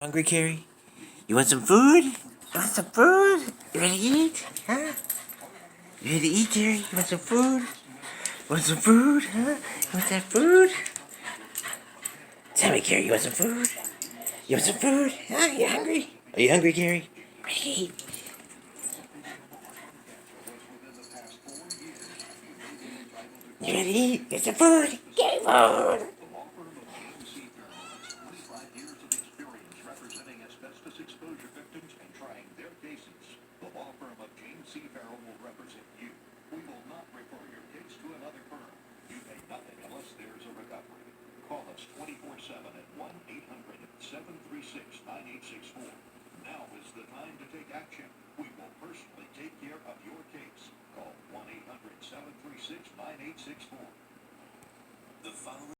Hungry, Carrie? You want some food? You want some food? You ready to eat? Huh? You ready to eat, Carrie? You want some food? Want some food? Huh? You want that food? Tell me, Carrie, you want some food? You want some food? Huh? You hungry? Are you hungry, Carrie? Ready to eat? You ready to eat? Get some food? Get food! Representing asbestos exposure victims and trying their cases. The law firm of James C. Farrell will represent you. We will not refer your case to another firm. You pay nothing unless there's a recovery. Call us 24/7 at 1-800-736-9864. Now is the time to take action. We will personally take care of your case. Call 1-800-736-9864. The following